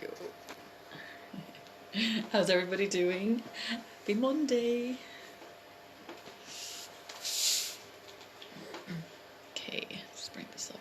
we go. How's everybody doing? Happy Monday. Okay, let's bring this up.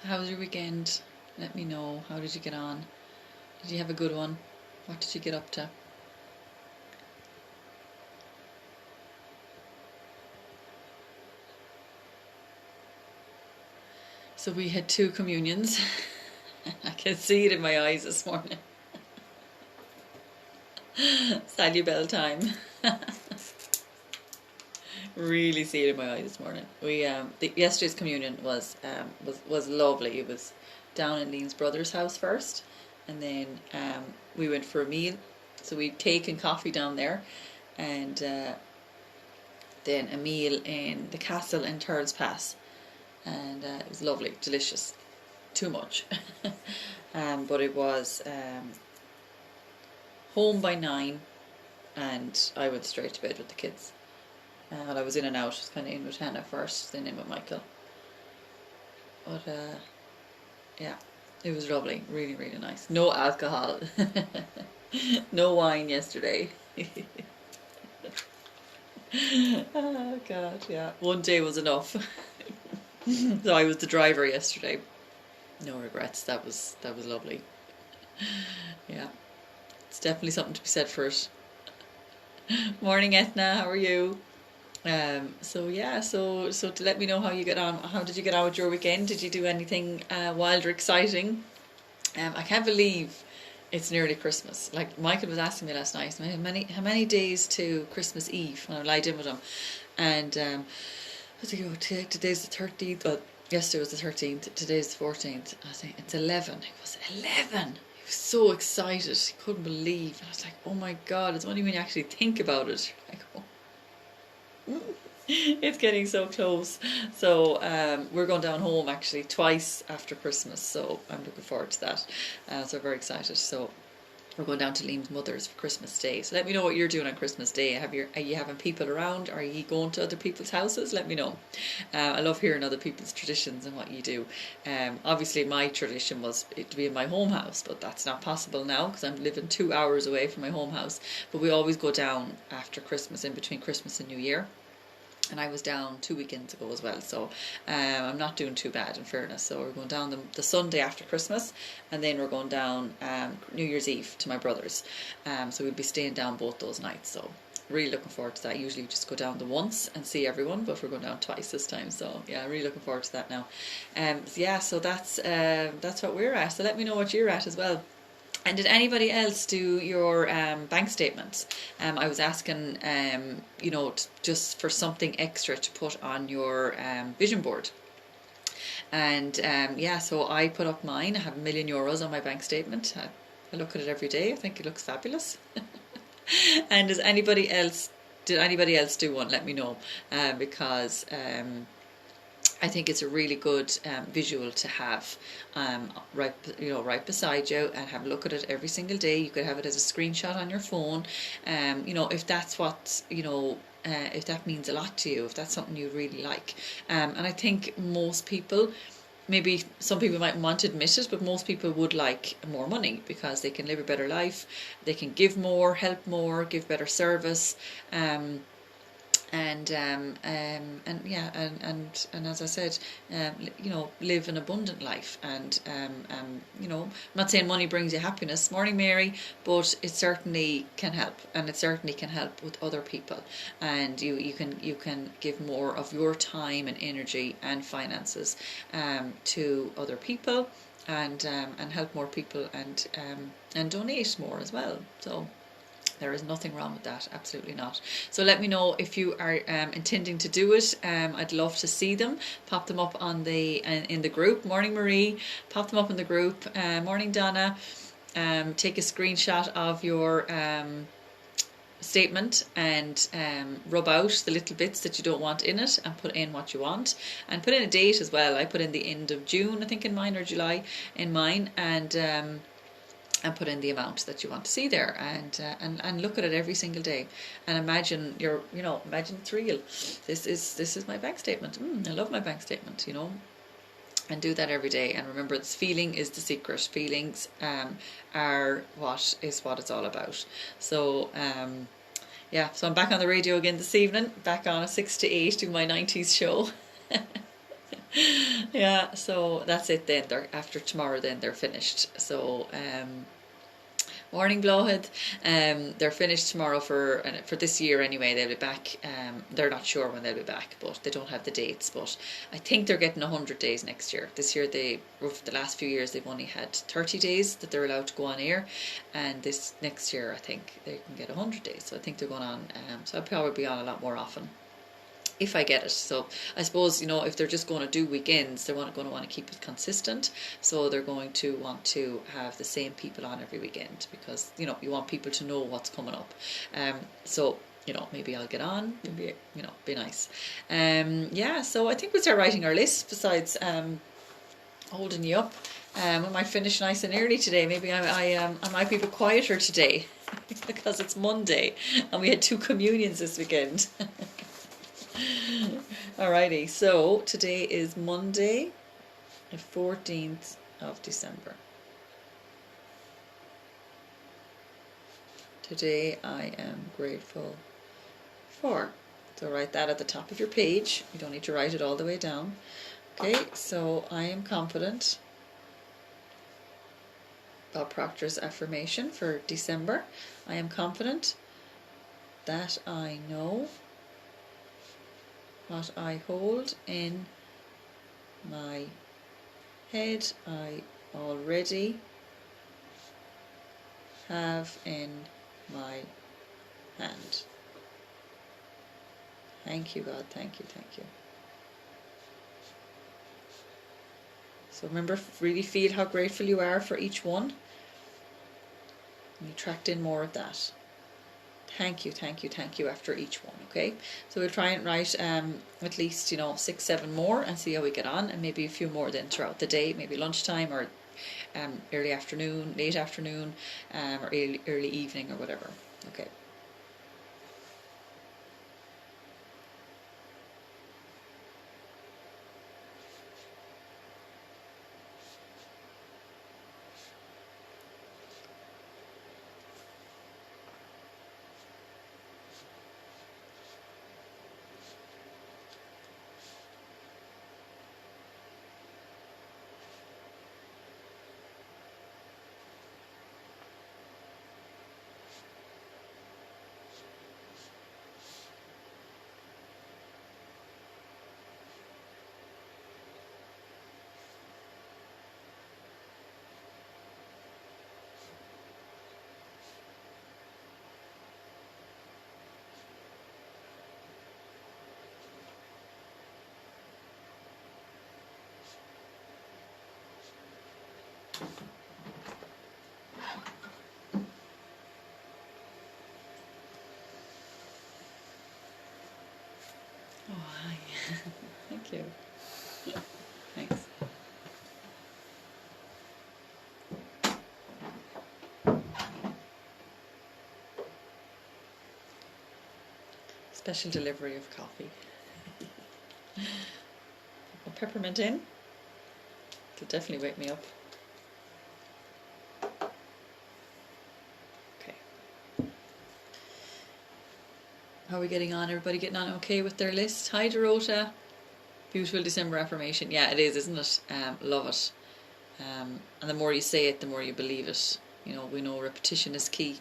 How was your weekend? Let me know. How did you get on? Did you have a good one? What did you get up to? So we had 2 communions. I can see it in my eyes this morning. Salubel time. Really see it in my eyes this morning. We yesterday's communion was lovely. It was down in Lean's brother's house first, and then we went for a meal. So we'd cake and coffee down there, and then a meal in the castle in Turles Pass, and it was lovely, delicious. Too much. But it was home by 9, and I went straight to bed with the kids. I was in and out, kind of in with Hannah first, then in with Michael. But yeah, it was lovely, really, really nice. No alcohol. No wine yesterday. Oh God, yeah. One day was enough. So I was the driver yesterday. No regrets. That was lovely. Yeah, it's definitely something to be said for it. Morning, Ethna. How are you? So yeah, so to let me know how you get on. How did you get on with your weekend? Did you do anything wild or exciting? I can't believe it's nearly Christmas. Like Michael was asking me last night, how many days to Christmas Eve when I lied in with him, and I think today's the 13th. Well, yesterday was the 13th. Today's the 14th. I think it's 11. It was 11. He was so excited. He couldn't believe. And I was like, oh my God! It's only when you actually think about it. Like, oh. It's getting so close. So we're going down home actually twice after Christmas, so I'm looking forward to that. So very excited. So we're going down to Liam's mother's for Christmas Day. So let me know what you're doing on Christmas Day. Are you having people around? Are you going to other people's houses? Let me know. I love hearing other people's traditions and what you do. Obviously my tradition was it to be in my home house, but that's not possible now because I'm living 2 hours away from my home house. But we always go down after Christmas, in between Christmas and New Year. And I was down 2 weekends ago as well, so I'm not doing too bad in fairness. So we're going down the Sunday after Christmas, and then we're going down New Year's Eve to my brother's. So we'll be staying down both those nights. So really looking forward to that. Usually we just go down the once and see everyone, but we're going down twice this time. So yeah, really looking forward to that now. Yeah, so that's what we're at. So let me know what you're at as well. And did anybody else do your bank statements? I was asking, just for something extra to put on your vision board. And yeah, so I put up mine. I have €1,000,000 on my bank statement. I look at it every day. I think it looks fabulous. And did anybody else do one? Let me know, because I think it's a really good visual to have right beside you, and have a look at it every single day. You could have it as a screenshot on your phone, if that's what if that means a lot to you, if that's something you really like. And I think most people, maybe some people might want to admit it, but most people would like more money because they can live a better life, they can give more, help more, give better service. And as I said, live an abundant life. And I'm not saying money brings you happiness, morning Mary, but it certainly can help, and it certainly can help with other people. And you can give more of your time and energy and finances to other people, and help more people, and donate more as well. So there is nothing wrong with that, absolutely not. So let me know if you are intending to do it. I'd love to see them. Pop them up on in the group. Morning Marie, pop them up in the group. Morning Donna. Take a screenshot of your statement and rub out the little bits that you don't want in it, and put in what you want, and put in a date as well. I put in the end of June, I think, in mine, or July in mine, and and put in the amount that you want to see there, and look at it every single day, and imagine imagine it's real. This is my bank statement. I love my bank statement, and do that every day. And remember, this feeling is the secret. Feelings are what it's all about. So so I'm back on the radio again this evening, back on a 6 to 8 doing my 90s show. Yeah, so that's it then. They're after tomorrow, then they're finished. So morning Blowhead, they're finished tomorrow for this year anyway. They'll be back. They're not sure when they'll be back, but they don't have the dates. But I think they're getting 100 days next year. This year, the last few years, they've only had 30 days that they're allowed to go on air, and this next year I think they can get 100 days. So I think they're going on. So I'll probably be on a lot more often, if I get it. So I suppose, if they're just going to do weekends, they're going to want to keep it consistent. So they're going to want to have the same people on every weekend, because, you want people to know what's coming up. So, maybe I'll get on, maybe, be nice. So I think we'll start writing our list, besides holding you up. I might finish nice and early today. Maybe I might be a bit quieter today because it's Monday and we had 2 communions this weekend. Alrighty, so today is Monday, the 14th of December. Today I am grateful for. So write that at the top of your page. You don't need to write it all the way down. Okay, so I am confident. Bob Proctor's affirmation for December. I am confident that I know what I hold in my head, I already have in my hand. Thank you, God. Thank you. Thank you. So remember, really feel how grateful you are for each one. And you tracked in more of that. Thank you, thank you, thank you after each one, okay? So we'll try and write at least, 6, 7 more and see how we get on, and maybe a few more then throughout the day, maybe lunchtime or early afternoon, late afternoon, or early evening or whatever, okay? Oh, hi. Thank you. Thanks. Special delivery of coffee. Put peppermint in. It'll definitely wake me up. Okay. How are we getting on? Everybody getting on okay with their list? Hi, Dorota. Beautiful December affirmation. Yeah, it is, isn't it? Love it. And the more you say it, the more you believe it. We know repetition is key.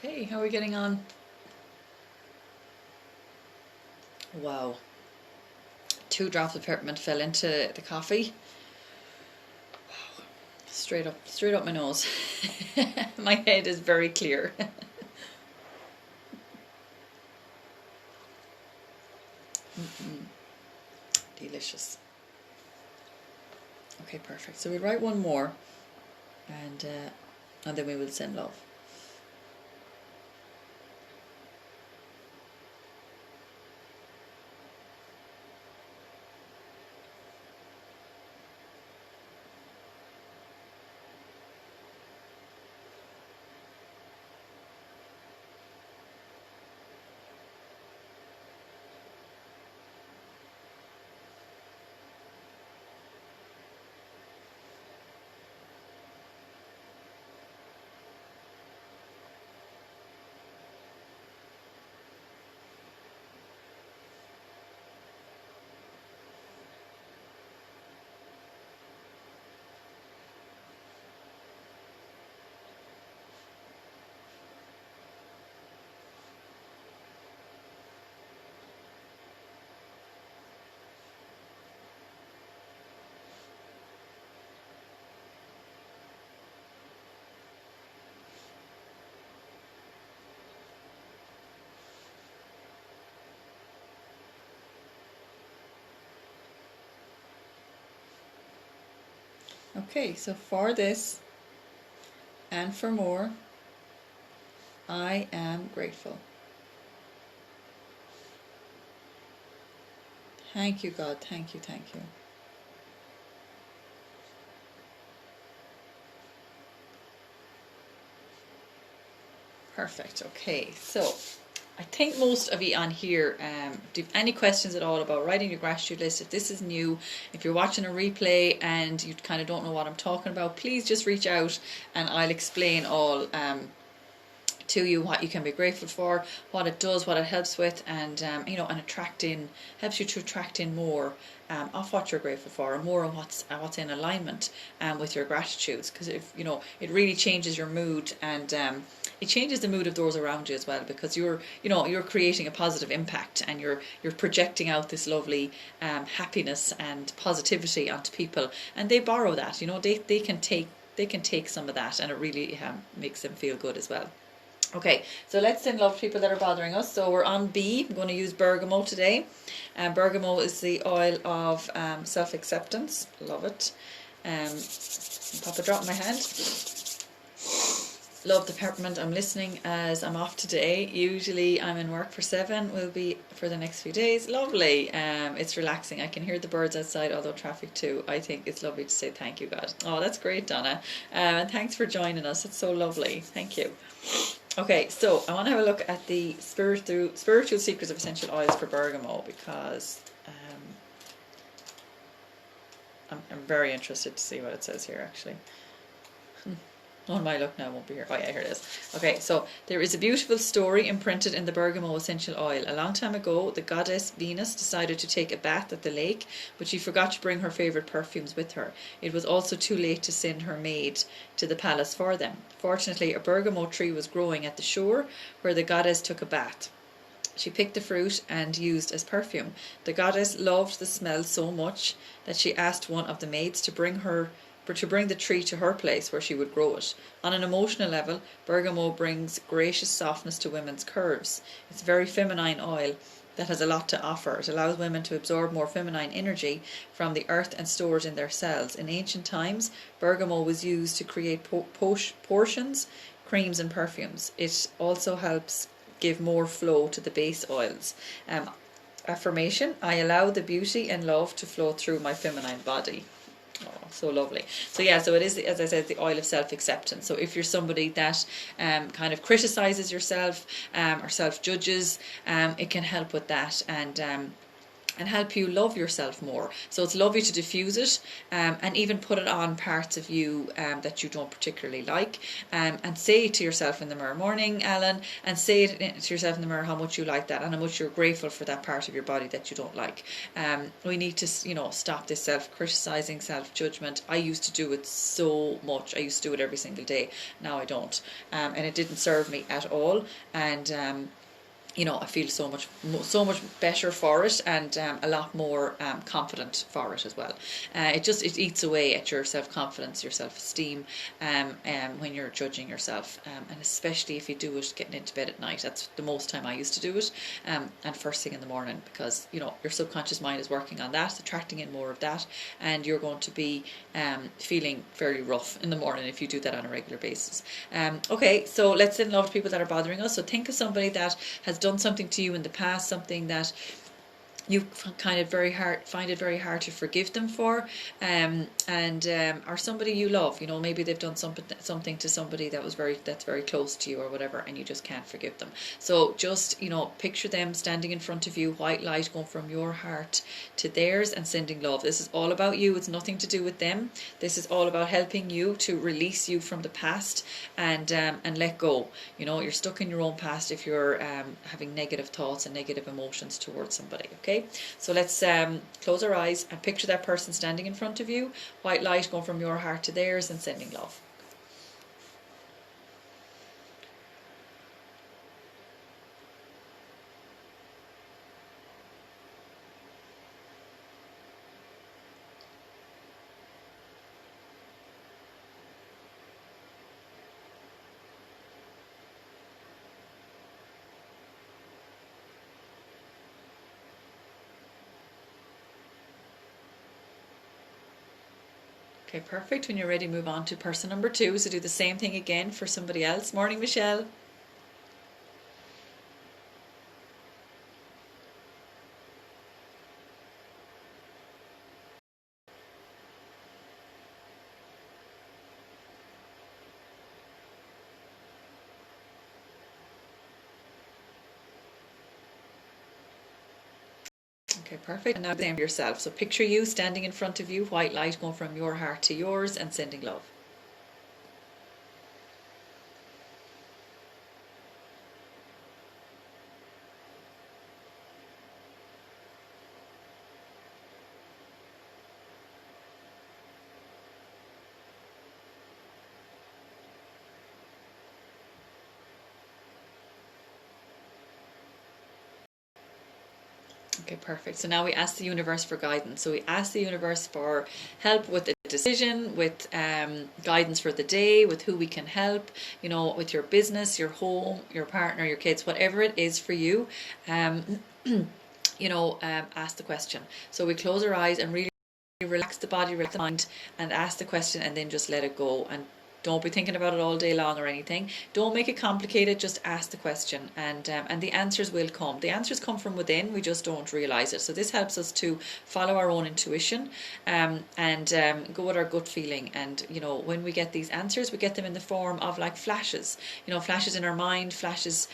Okay, how are we getting on? Wow. 2 drops of peppermint fell into the coffee. Wow. Straight up my nose. My head is very clear. Delicious. Okay, perfect. So we'll write one more, and then we will send love. Okay, so for this and for more, I am grateful. Thank you, God. Thank you, thank you. Perfect. Okay, so I think most of you on here, do you have any questions at all about writing your gratitude list? If this is new, if you're watching a replay and you kind of don't know what I'm talking about, please just reach out and I'll explain all to you what you can be grateful for, what it does, what it helps with, and and helps you to attract in more of what you're grateful for, and more of what's in alignment with your gratitudes. Because if it really changes your mood, and it changes the mood of those around you as well, because you're creating a positive impact, and you're projecting out this lovely happiness and positivity onto people, and they borrow that. They can take some of that, and it really makes them feel good as well. Okay, so let's send love to people that are bothering us. So we're on B. I'm going to use bergamot today. Bergamot is the oil of self-acceptance. Love it. Pop a drop in my hand. Love the peppermint. I'm listening as I'm off today. Usually I'm in work for 7. Will be for the next few days. Lovely. It's relaxing. I can hear the birds outside, although traffic too. I think it's lovely to say thank you, God. Oh, that's great, Donna. And thanks for joining us. It's so lovely. Thank you. Okay, so I want to have a look at the spiritual secrets of essential oils for bergamot, because I'm very interested to see what it says here, actually. On my look now, won't be here. Oh yeah, here it is. Okay, so there is a beautiful story imprinted in the bergamot essential oil. A long time ago, the goddess Venus decided to take a bath at the lake, but she forgot to bring her favourite perfumes with her. It was also too late to send her maid to the palace for them. Fortunately, a bergamot tree was growing at the shore where the goddess took a bath. She picked the fruit and used as perfume. The goddess loved the smell so much that she asked one of the maids to bring the tree to her place where she would grow it. On an emotional level, bergamot brings gracious softness to women's curves. It's a very feminine oil that has a lot to offer. It allows women to absorb more feminine energy from the earth and stored in their cells. In ancient times, bergamot was used to create potions, creams and perfumes. It also helps give more flow to the base oils. Affirmation: I allow the beauty and love to flow through my feminine body. Oh, so lovely. So yeah, so it is, as I said, the oil of self-acceptance. So if you're somebody that kind of criticizes yourself or self-judges, it can help with that. And and help you love yourself more. So it's lovely to diffuse it, and even put it on parts of you that you don't particularly like, and say to yourself in the mirror, morning Alan, and say it to yourself in the mirror how much you like that and how much you're grateful for that part of your body that you don't like. We need to, you know, stop this self-criticizing, self-judgment. I used to do it so much. I used to do it every single day. Now I don't, and it didn't serve me at all. And you know, I feel so much better for it, and a lot more confident for it as well. It eats away at your self-confidence, your self-esteem, when you're judging yourself, and especially if you do it getting into bed at night. That's the most time I used to do it, and first thing in the morning, because you know your subconscious mind is working on that, attracting in more of that, and you're going to be feeling fairly rough in the morning if you do that on a regular basis. Okay, so let's send love to people that are bothering us. So think of somebody that has done something to you in the past, something that you find it very hard to forgive them for, or somebody you love. You know, maybe they've done something to somebody that's very close to you or whatever, and you just can't forgive them. So just, you know, picture them standing in front of you, white light going from your heart to theirs, and sending love. This is all about you. It's nothing to do with them. This is all about helping you to release you from the past, and let go. You know, you're stuck in your own past if you're having negative thoughts and negative emotions towards somebody. Okay, so let's close our eyes and picture that person standing in front of you, white light going from your heart to theirs, and sending love. Okay, perfect. When you're ready, move on to person number 2. So do the same thing again for somebody else. Morning, Michelle. Okay, perfect. And now the same for yourself. So picture you standing in front of you, white light going from your heart to yours, and sending love. Okay, perfect. So now we ask the universe for guidance. So we ask the universe for help with the decision, with guidance for the day, with who we can help, you know, with your business, your home, your partner, your kids, whatever it is for you. Ask the question. So we close our eyes and really relax the body, relax the mind, and ask the question, and then just let it go. And don't be thinking about it all day long or anything. Don't make it complicated. Just ask the question, and the answers will come. The answers come from within. We just don't realize it. So this helps us to follow our own intuition, and go with our gut feeling. And you know, when we get these answers, we get them in the form of like flashes. You know, flashes in our mind, flashes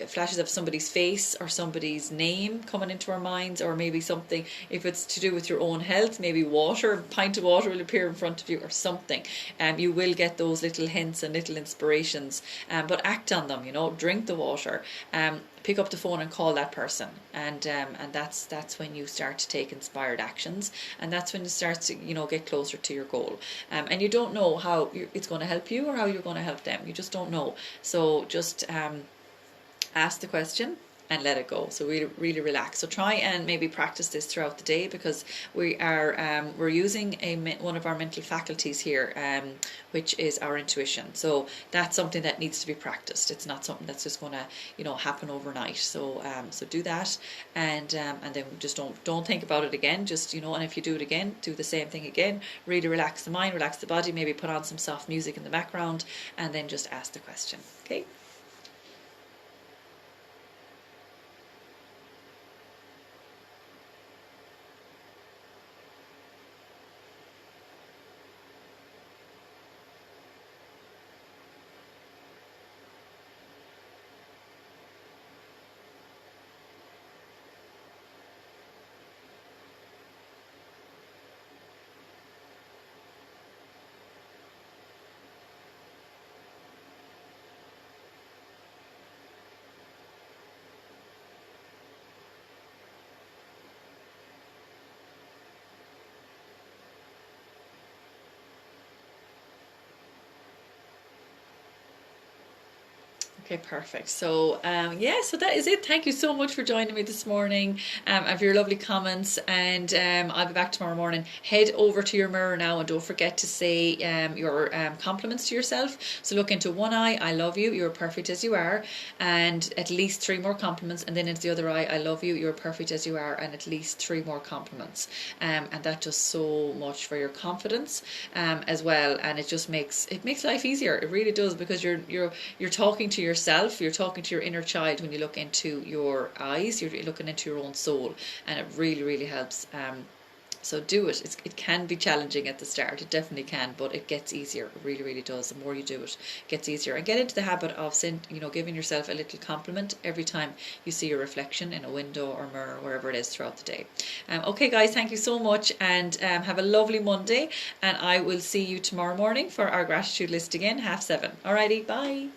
flashes of somebody's face or somebody's name coming into our minds, or maybe something. If it's to do with your own health, maybe water, a pint of water will appear in front of you or something. You will get those little hints and little inspirations, but act on them. You know, drink the water, pick up the phone and call that person, and that's when you start to take inspired actions, and that's when you start to, you know, get closer to your goal. And you don't know how it's going to help you or how you're going to help them. You just don't know. So just ask the question and let it go. So really relax. So try and maybe practice this throughout the day, because we're using one of our mental faculties here, which is our intuition. So that's something that needs to be practiced. It's not something that's just going to, you know, happen overnight. So do that, and then just don't think about it again. Just, you know, and if you do it again, do the same thing again. Really relax the mind, relax the body. Maybe put on some soft music in the background, and then just ask the question. Okay. Okay, perfect. So, yeah, so that is it. Thank you so much for joining me this morning, and for your lovely comments. And I'll be back tomorrow morning. Head over to your mirror now and don't forget to say your compliments to yourself. So look into one eye, I love you, you're perfect as you are, and at least 3 more compliments. And then into the other eye, I love you, you're perfect as you are, and at least 3 more compliments. And that does so much for your confidence as well. And it makes life easier. It really does, because you're talking to yourself, you're talking to your inner child when you look into your eyes, you're looking into your own soul, and it really, really helps. So do it. It can be challenging at the start, it definitely can, but it gets easier. It really, really does. The more you do it, it gets easier. And get into the habit of giving yourself a little compliment every time you see your reflection in a window or mirror, wherever it is throughout the day. Okay, guys, thank you so much, and have a lovely Monday. And I will see you tomorrow morning for our gratitude list again, 7:30. Alrighty, bye.